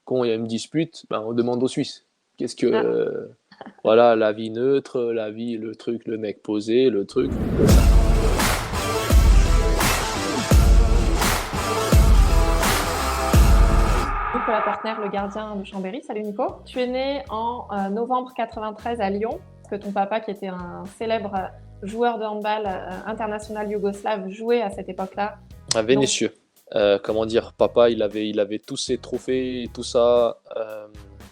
quand il y a une dispute, ben, on demande aux Suisses. Qu'est-ce que. Ah, Voilà, la vie neutre, la vie, le truc, le mec posé, le truc. Nicolas Portner, le gardien de Chambéry. Salut Nico. Tu es né en novembre 93 à Lyon, parce que ton papa, qui était un célèbre joueur de handball international yougoslave, jouait à cette époque-là. À Donc, Vénissieux. Comment dire, papa, il avait tous ses trophées et tout ça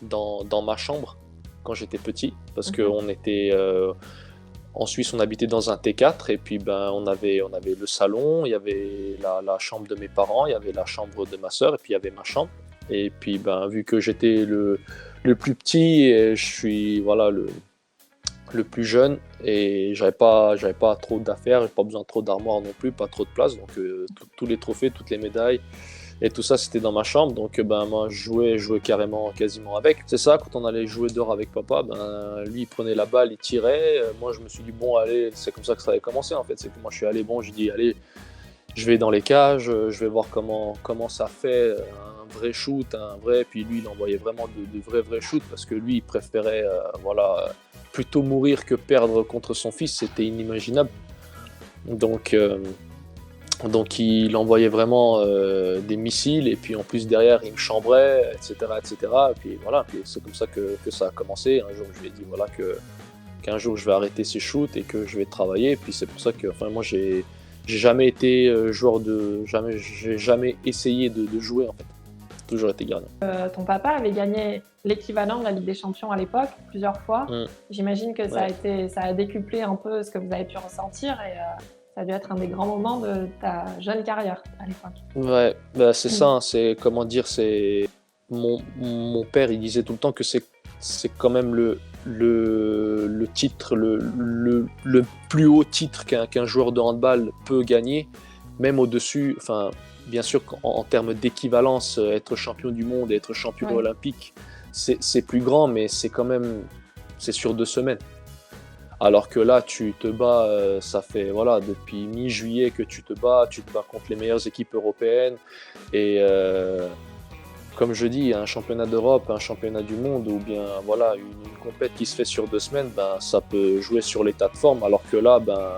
dans ma chambre quand j'étais petit, parce mhm. qu'on était en Suisse, on habitait dans un T4 et puis ben on avait le salon, il y avait la chambre de mes parents, il y avait la chambre de ma sœur et puis il y avait ma chambre. Et puis ben vu que j'étais le plus petit, et je suis voilà le plus jeune et j'avais pas trop d'affaires, j'avais pas besoin de trop d'armoire non plus, pas trop de place, donc tous les trophées, toutes les médailles et tout ça c'était dans ma chambre, donc ben moi je jouais carrément quasiment avec. C'est ça, quand on allait jouer dehors avec papa, ben lui il prenait la balle, il tirait, moi je me suis dit bon allez, c'est comme ça que ça avait commencé en fait, c'est que moi je suis allé bon, j'ai dit allez, je vais dans les cages, je vais voir comment ça fait un vrai shoot, un vrai. Puis lui, il envoyait vraiment de vrais shoots parce que lui, il préférait voilà, plutôt mourir que perdre contre son fils. C'était inimaginable. Donc, euh, donc il envoyait vraiment des missiles et puis en plus derrière, il me chambrait, etc. etc. Et puis voilà, puis c'est comme ça que ça a commencé. Un jour, je lui ai dit voilà, qu'un jour, je vais arrêter ces shoots et que je vais travailler. Et puis c'est pour ça que enfin, moi, j'ai jamais été joueur de. J'ai jamais essayé de jouer en fait. Toujours été gardien. Ton papa avait gagné l'équivalent de la Ligue des Champions à l'époque, plusieurs fois. Mm. J'imagine que Ouais. ça a décuplé un peu ce que vous avez pu ressentir et ça a dû être un des grands moments de ta jeune carrière à l'époque. Ouais, bah, c'est ça, Mm. hein, c'est comment dire, c'est. Mon père, il disait tout le temps que c'est quand même le titre, le plus haut titre qu'un joueur de handball peut gagner, même au-dessus, enfin, bien sûr qu'en termes d'équivalence, être champion du monde et être champion Ouais. olympique, c'est plus grand, mais c'est quand même, c'est sur 2 semaines. Alors que là, tu te bats, ça fait voilà, depuis mi-juillet que tu te bats contre les meilleures équipes européennes. Et comme je dis, un championnat d'Europe, un championnat du monde, ou bien voilà, une compète qui se fait sur 2 semaines, ben, ça peut jouer sur l'état de forme. Alors que là, ben,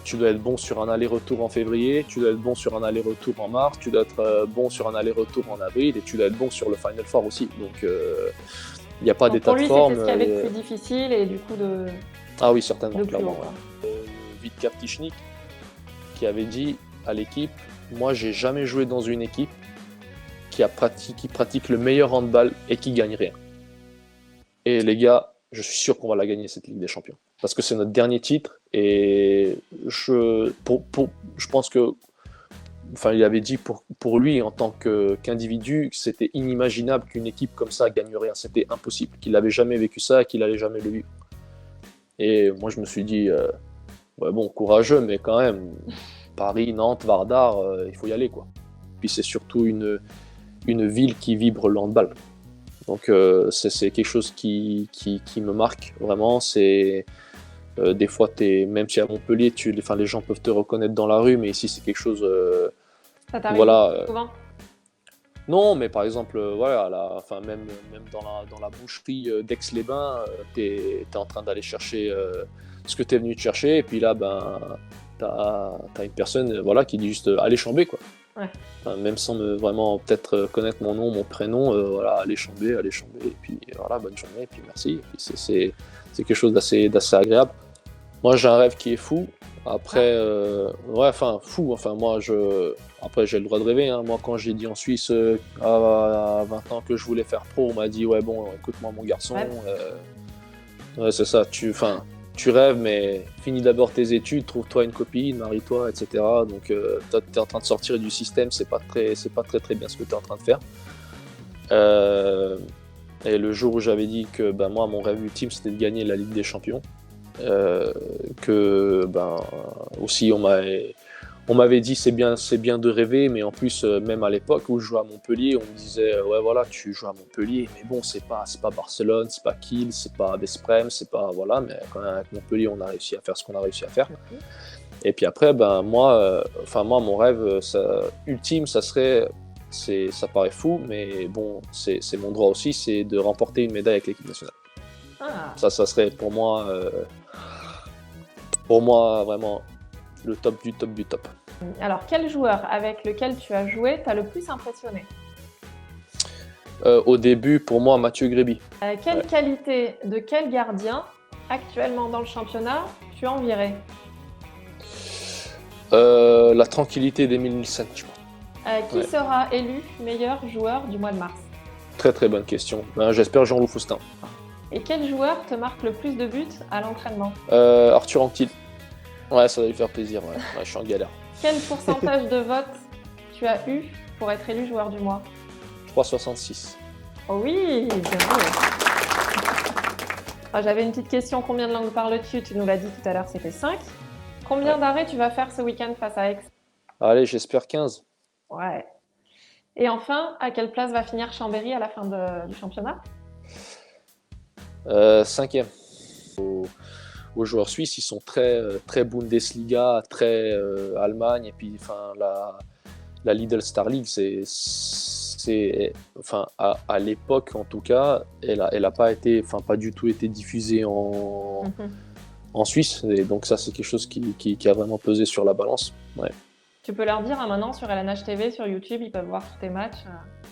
tu dois être bon sur un aller-retour en février, tu dois être bon sur un aller-retour en mars, tu dois être bon sur un aller-retour en avril, et tu dois être bon sur le Final Four aussi. Donc, il n'y a pas Donc pour d'état de lui, c'était forme. ce qu'il y avait de plus difficile et du coup Ah oui, certainement, de plus haut, clairement. quoi. Ouais. Vitka Ptichnik qui avait dit à l'équipe, moi j'ai jamais joué dans une équipe qui pratique le meilleur handball et qui gagne rien. Et les gars, je suis sûr qu'on va la gagner cette Ligue des Champions. Parce que c'est notre dernier titre et je pense que, enfin, il avait dit pour lui en tant qu'individu, c'était inimaginable qu'une équipe comme ça gagne rien. C'était impossible, qu'il n'avait jamais vécu ça et qu'il n'allait jamais le vivre. Et moi, je me suis dit, ouais, bon, courageux, mais quand même, Paris, Nantes, Vardar, il faut y aller, quoi. Puis c'est surtout une ville qui vibre le handball. Donc c'est quelque chose qui me marque vraiment. C'est des fois, même si à Montpellier, enfin, les gens peuvent te reconnaître dans la rue, mais ici c'est quelque chose. Ça t'arrive Voilà. souvent? Non, mais par exemple, voilà, enfin, même dans la boucherie d'Aix-les-Bains, t'es en train d'aller chercher ce que t'es venu te chercher, et puis là, ben, t'as une personne voilà, qui dit juste allez chamber, quoi. Ouais. Enfin, même sans vraiment peut-être connaître mon nom, mon prénom, voilà, allez chamber, et puis voilà, bonne journée, et puis merci. Et puis c'est quelque chose d'assez agréable. Moi, j'ai un rêve qui est fou. Après, ouais, enfin, fou. Enfin, après, j'ai le droit de rêver. Hein. Moi, quand j'ai dit en Suisse à 20 ans que je voulais faire pro, on m'a dit, ouais, bon, écoute-moi, mon garçon, Ouais. ouais, c'est ça. Tu rêves, mais finis d'abord tes études, trouve-toi une copine, marie-toi, etc. Donc, toi, tu es en train de sortir du système, c'est pas très bien ce que tu es en train de faire. Euh, et le jour où j'avais dit que ben, moi, mon rêve ultime, c'était de gagner la Ligue des Champions, que ben aussi on m'avait dit c'est bien de rêver, mais en plus même à l'époque où je jouais à Montpellier, on me disait ouais voilà tu joues à Montpellier, mais bon c'est pas Barcelone, c'est pas Kiel, c'est pas Vesprem, c'est pas voilà, mais quand même avec Montpellier on a réussi à faire ce qu'on a réussi à faire. Et puis après ben moi enfin moi mon rêve ultime ça serait Ça paraît fou, mais bon, c'est mon droit aussi, c'est de remporter une médaille avec l'équipe nationale. Ah, Ça serait pour moi vraiment le top du top du top. alors quel joueur avec lequel tu as joué t'a le plus impressionné? Au début, pour moi, Mathieu Gréby. Quelle Ouais. qualité de quel gardien actuellement dans le championnat tu envierais? La tranquillité d'Emile Nielsen, je pense. Qui Ouais. sera élu meilleur joueur du mois de mars? Très très bonne question. Ben, j'espère Jean-Loup Foustin. Et quel joueur te marque le plus de buts à l'entraînement? Arthur Anctil. Ouais, ça va lui faire plaisir. Ouais. Ouais, je suis en galère. Quel pourcentage de votes tu as eu pour être élu joueur du mois? Je crois 66. Oh oui, bien joué. Ah, j'avais une petite question, combien de langues parles-tu? Tu nous l'as dit tout à l'heure, c'était 5. Combien Ouais. d'arrêts tu vas faire ce week-end face à Aix? Allez, j'espère 15. Ouais. Et enfin, à quelle place va finir Chambéry à la fin du championnat? 5e. Aux joueurs suisses, ils sont très, très Bundesliga, très Allemagne, et puis enfin la Lidl Star League, enfin à l'époque en tout cas, elle a pas été, enfin pas du tout été diffusée en Suisse, et donc ça c'est quelque chose qui a vraiment pesé sur la balance. Ouais. Tu peux leur dire maintenant sur LNH TV, sur YouTube, ils peuvent voir tous tes matchs.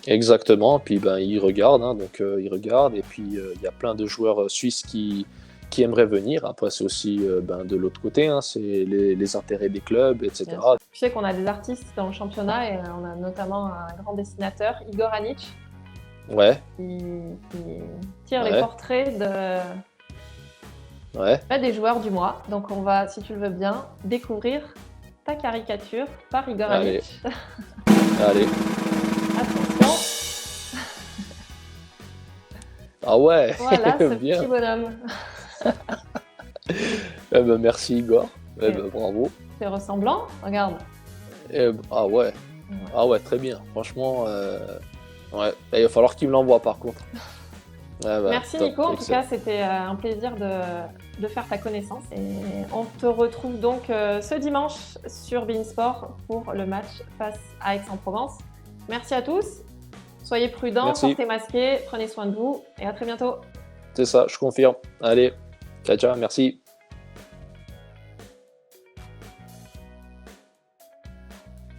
Exactement, puis ben ils regardent, hein, donc ils regardent, et puis il y a plein de joueurs suisses qui aimeraient venir. Après c'est aussi ben, de l'autre côté, hein, c'est les intérêts des clubs, etc. Bien sûr. Tu sais qu'on a des artistes dans le championnat et on a notamment un grand dessinateur, Igor Anic, Ouais, qui tire les Ouais. portraits ouais. des joueurs du mois. Donc on va, si tu le veux bien, découvrir ta caricature par Igor Allez. Anic. Allez. Attention, Ah ouais, voilà ce bien. petit bonhomme. Eh ben, merci Igor. Eh ben, bravo. C'est ressemblant, regarde. Ah ouais. Ah ouais, très bien. Franchement, ouais. Il va falloir qu'il me l'envoie par contre. Ah bah, Merci top, Nico, en tout excellent. cas c'était un plaisir de faire ta connaissance. Et on te retrouve donc ce dimanche sur Beansport pour le match face à Aix-en-Provence. Merci à tous, soyez prudents, Merci. portez masqué, prenez soin de vous et à très bientôt. C'est ça, je confirme. Allez, ciao, ciao, merci.